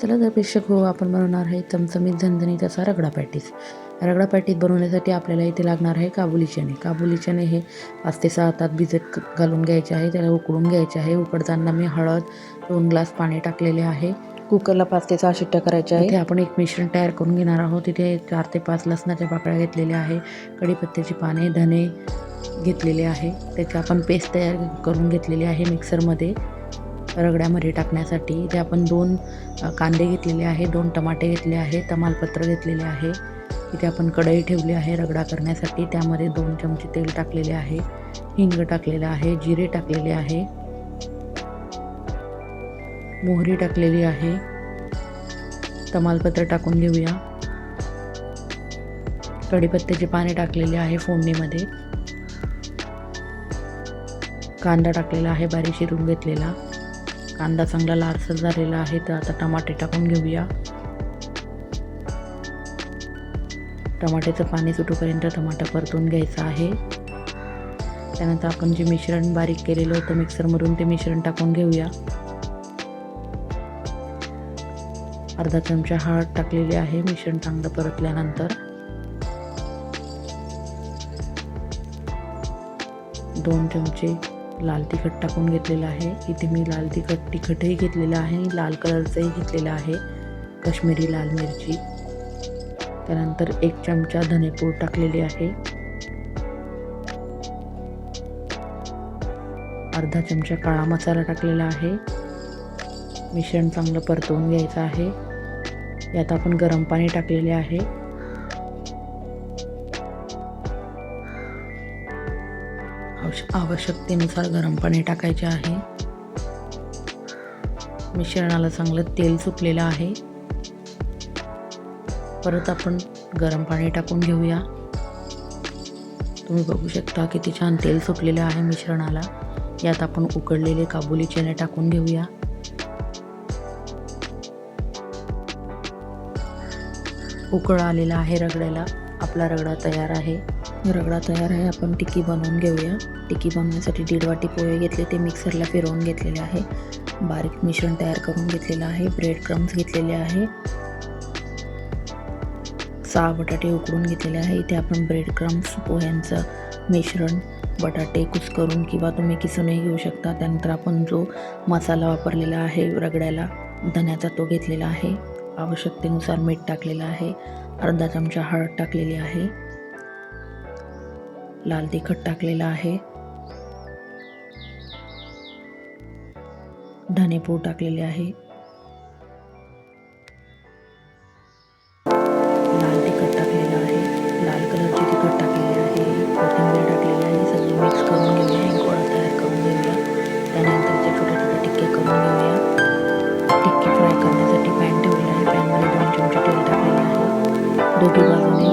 चला तर प्रेक्षक हो, आपण बनवणार आहे चमचमीत झणझणीत असा रगडा पॅटीस. रगडा पॅटीस बनवण्यासाठी आपल्याला इथे लागणार आहे काबुली चणे. काबुली चणे हे 5 ते 6 तास भिजत घालून घ्यायचे आहे. त्याला उकळून घ्यायचे आहे. उकडताना मी हळद 2 ग्लास पाणी टाकलेले आहे. कुकरला 5 ते 6 शिट्ट्या करायच्या आहे. इथे आपण एक मिश्रण तयार करून घेणार आहोत. इथे 4 ते 5 लसणाच्या पाकळ्या घेतलेल्या आहे. कढीपत्त्याची पाने, धने घेतलेले आहे. त्याची आपण पेस्ट तयार करून घेतलेली आहे मिक्सरमध्ये रगड्यामध्ये टाकण्यासाठी. इथे आपण 2 कांदे घेतलेले आहे, 2 टमाटे घेतले आहे, तमालपत्र घेतलेले आहे. इथे आपण कढई ठेवली आहे रगडा करण्यासाठी. त्यामध्ये 2 चमचे तेल टाकलेले आहे, हिंग टाकलेला आहे, जिरे टाकलेले आहे, मोहरी टाकलेली आहे, तमालपत्र टाकून घेऊया. कढीपत्त्याचे पाने टाकलेले आहे फोडणीमध्ये. कांदा टाकलेला आहे बारीक चिरून घेतलेला. कांदा चांगला लालसर झालेला आहे. तर आता टमाटे टाकून घेऊया. टमाट्याचं पाणी सुटूपर्यंत टमाटा परतून घ्यायचा आहे. त्यानंतर आपण जे मिश्रण बारीक केलेलं होतं मिक्सरमधून ते मिश्रण टाकून घेऊया. अर्धा चमचा हळद टाकलेली आहे. मिश्रण चांगलं परतल्यानंतर 2 चमचे लाल तिखट टाकून घेतलेलं आहे. इथे मी लाल तिखटही घेतलेलं आहे, लाल कलरचंही घेतलेलं आहे, काश्मीरी लाल मिरची. त्यानंतर 1 चमचा धनेपूड टाकलेली आहे. अर्धा चमचा काळा मसाला टाकलेला आहे. मिश्रण चांगलं परतवून घ्यायचं आहे. यात आपण गरम पाणी टाकलेले आहे. आवश्यकतेनुसार गरम पाणी टाकायचे आहे. मिश्रणाला चांगलं तेल सुटलेलं आहे. परत आपण गरम पाणी टाकून घेऊया. तुम्ही बघू शकता किती छान तेल सुटलेलं आहे मिश्रणाला. यात आपण उकडलेले काबुली चणे टाकून घेऊया. उकळ आलेला आहे रगड्याला. आपला रगडा तयार आहे. रगडा तयार आहे. आपण टिक्की बनवून घेऊया. टिक्की बनवण्यासाठी 1.5 वाटी पोहे घेतले, ते मिक्सरला फिरवून घेतलेले आहे. बारीक मिश्रण तयार करून घेतलेलं आहे. ब्रेड क्रम्स घेतलेले आहे. 6 बटाटे उकडून घेतलेले आहे. इथे आपण ब्रेड क्रम्स, पोह्यांचं मिश्रण, बटाटे कुस्करून किंवा तुम्ही किसूनही घेऊ शकता. त्यानंतर आपण जो मसाला वापरलेला आहे रगड्याला धण्याचा तो घेतलेला आहे. आवश्यकतेनुसार मीठ टाकलेलं आहे. अर्धा चमचा हळद टाकलेली आहे. लाल तिखट टाकलेलं आहे. धनेपूड टाकलेले आहे. लाल तिखट टाकलेलं आहे. लाल कलरची तिखट टाकलेली आहे. कोथिंबीर टाकलेली आहे. सगळं मिक्स करून घेऊया. एक गोळा तयार करून घेऊया. त्यानंतर ते छोटे छोटे टिक्के करून घेऊया. टिक्की फ्राय करण्यासाठी पॅन ठेवलेला आहे. पॅनमध्ये 2 चमचे तेल टाकलेले आहे. दोन्ही बाजूने